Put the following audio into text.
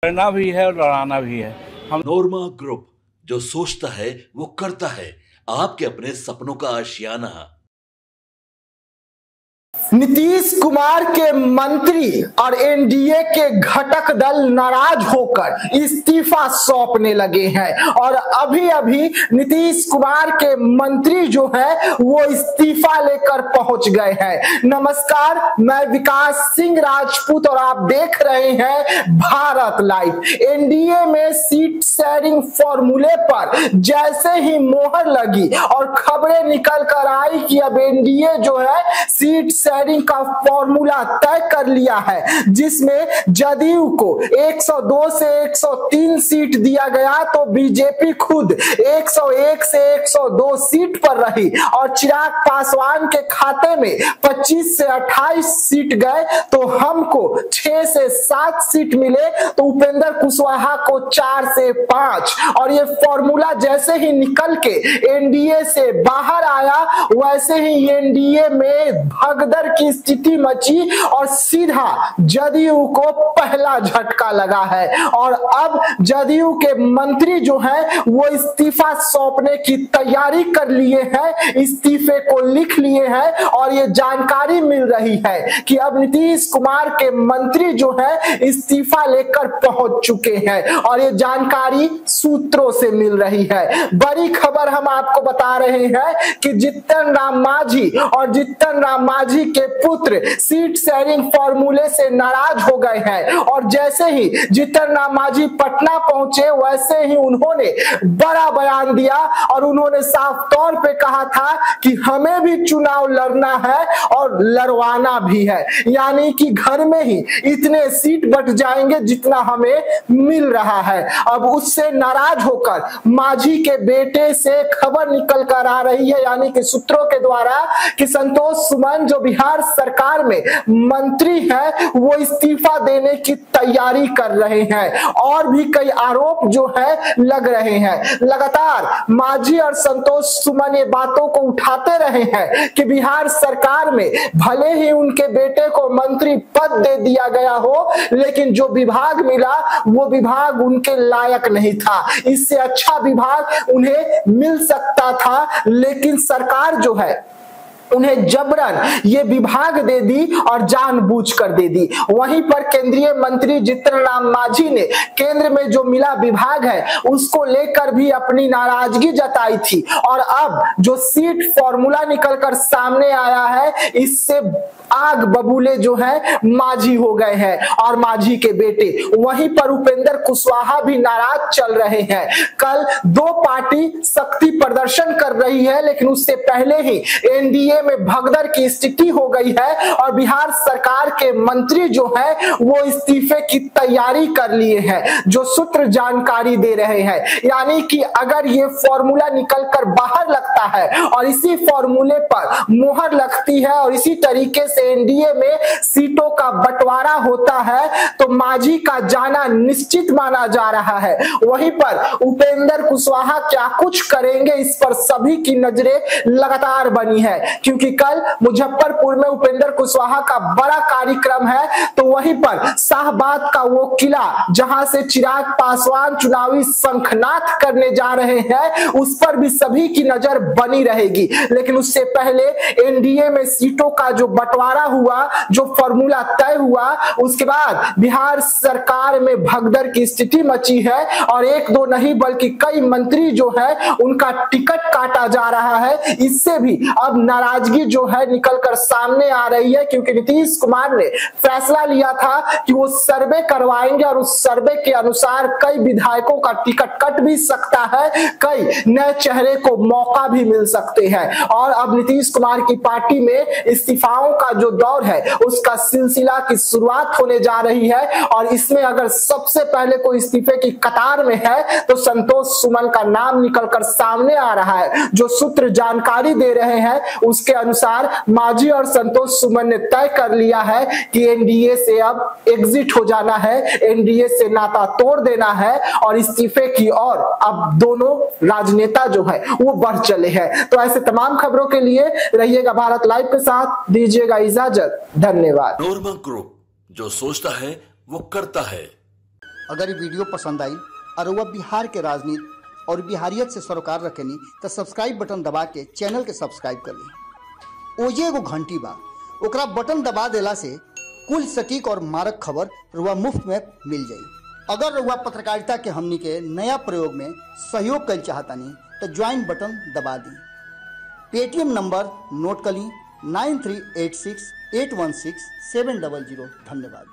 करना भी है और लड़ाना भी है। हम नोरमा ग्रुप, जो सोचता है वो करता है। आपके अपने सपनों का आशियाना। नीतीश कुमार के मंत्री और एनडीए के घटक दल नाराज होकर इस्तीफा सौंपने लगे हैं और अभी अभी नीतीश कुमार के मंत्री जो है वो इस्तीफा लेकर पहुंच गए हैं। नमस्कार, मैं विकास सिंह राजपूत और आप देख रहे हैं भारत लाइव। एनडीए में सीट शेयरिंग फॉर्मूले पर जैसे ही मोहर लगी और खबरें निकल कर आई कि अब एनडीए जो है सीट शेयरिंग का फॉर्मूला तय कर लिया है, जिसमें जदयू को 102 से 103 सीट दिया गया तो बीजेपी खुद 101 से 102 सीट पर रही और चिराग पासवान के खाते में 25 से 28 सीट गए तो हमको 6 से 7 सीट मिले, तो उपेंद्र कुशवाहा को 4 से 5। और ये फॉर्मूला जैसे ही निकल के एनडीए से बाहर आया वैसे ही एनडीए में भगदड़ की स्थिति मची और सीधा जदयू को पहला झटका लगा है और अब जदयू के मंत्री जो है वो इस्तीफा सौंपने की तैयारी कर लिए हैं, इस्तीफे को लिख लिए हैं और ये जानकारी मिल रही है कि अब नीतीश कुमार के मंत्री जो है इस्तीफा लेकर पहुंच चुके हैं और ये जानकारी सूत्रों से मिल रही है। बड़ी खबर हम आपको बता रहे हैं कि जीतन राम मांझी और जीतन राम मांझी के पुत्र सीट शेयरिंग फॉर्मूले से नाराज हो गए हैं और जैसे ही जीतन राम मांझी पटना पहुंचे वैसे ही उन्होंने बड़ा बयान दिया और उन्होंने साफ तौर पे कहा था कि हमें भी चुनाव लड़ना है और लड़वाना भी है, यानी कि घर में ही इतने सीट बट जाएंगे जितना हमें मिल रहा है। अब उससे नाराज होकर मांझी के बेटे से खबर निकल कर आ रही है, यानी कि सूत्रों के द्वारा, कि संतोष सुमन जो बिहार सरकार में मंत्री है वो इस्तीफा देने की तैयारी कर रहे हैं और भी कई आरोप जो है लग रहे हैं। लगातार मांझी और संतोष सुमन ये बातों को उठाते रहे हैं कि बिहार सरकार में भले ही उनके बेटे को मंत्री पद दे दिया गया हो लेकिन जो विभाग मिला वो विभाग उनके लायक नहीं था, इससे अच्छा विभाग उन्हें मिल सकता था, लेकिन सरकार जो है उन्हें जबरन ये विभाग दे दी और जानबूझकर दे दी। वहीं पर केंद्रीय मंत्री जीतन राम मांझी ने केंद्र में जो मिला विभाग है उसको लेकर भी अपनी नाराजगी जताई थी और अब जो सीट फॉर्मूला निकलकर सामने आया है इससे आग बबूले जो है मांझी हो गए हैं और मांझी के बेटे। वहीं पर उपेंद्र कुशवाहा भी नाराज चल रहे हैं। कल दो पार्टी शक्ति प्रदर्शन कर रही है लेकिन उससे पहले ही एनडीए में भगदड़ की स्थिति हो गई है और बिहार सरकार के मंत्री जो है वो इस्तीफे की तैयारी कर लिए हैं, जो सूत्र जानकारी दे रहे हैं। यानी कि अगर ये फॉर्मूला निकलकर बाहर लगता है और इसी फॉर्मूले पर मोहर लगती है और इसी तरीके से एनडीए में सीटों का बंटवारा होता है तो मांझी का जाना निश्चित माना जा रहा है। वहीं पर उपेंद्र कुशवाहा क्या कुछ करेंगे इस पर सभी की नजरें लगातार बनी है, क्योंकि कल मुजफ्फरपुर में उपेंद्र कुशवाहा का बड़ा कार्यक्रम है तो वहीं पर शाहबाद का वो किला जहां से चिराग पासवान चुनावी शंखनाद करने जा रहे हैं उस पर भी सभी की नजर बनी रहेगी। लेकिन उससे पहले एनडीए में सीटों का जो बंटवारा हुआ, जो फॉर्मूला तय हुआ, उसके बाद बिहार सरकार में भगदड़ की स्थिति मची है और एक दो नहीं बल्कि कई मंत्री जो है उनका टिकट काटा जा रहा है। इससे भी अब नाराजगी जो है निकलकर सामने आ रही है, क्योंकि नीतीश कुमार ने फैसला लिया था कि वो सर्वे करवाएंगे और उस सर्वे के अनुसार कई विधायकों का टिकट कट भी सकता है, कई नए चेहरे को मौका भी मिल सकते हैं। और अब नीतीश कुमार की पार्टी में इस्तीफाओं का जो दौर है उसका सिलसिला की शुरुआत होने जा रही है और इसमें अगर सबसे पहले कोई इस्तीफे की कतार में है तो संतोष सुमन का नाम निकलकर सामने आ रहा है। जो सूत्र जानकारी दे रहे हैं उसके अनुसार मांझी और संतोष सुमन ने तय कर लिया है कि एनडीए से अब एग्जिट हो जाना है, एनडीए से नाता तोड़ देना है और इस्तीफे की ओर अब दोनों राजनेता जो है वो बढ़ चले हैं। तो ऐसे तमाम खबरों के लिए रहिएगा भारत लाइव के साथ, दीजिएगा इजाजत, धन्यवाद। नोरमा ग्रुप, जो सोचता है वो करता है। अगर ये वीडियो पसंद आई और वह बिहार के राजनीति और बिहारियत से सरोकार रखेनी तो सब्सक्राइब बटन दबा के चैनल के सब्सक्राइब कर ली। ओजे एगो घंटी बा, ओकरा बटन दबा देला से कुल सटीक और मारक खबर रुआ मुफ्त में मिल जाई। अगर रुआ पत्रकारिता के हमनी के नया प्रयोग में सहयोग कर चाहतानी तो ज्वाइन बटन दबा दी। पेटीएम नंबर नोट कर ली 9386816700। धन्यवाद।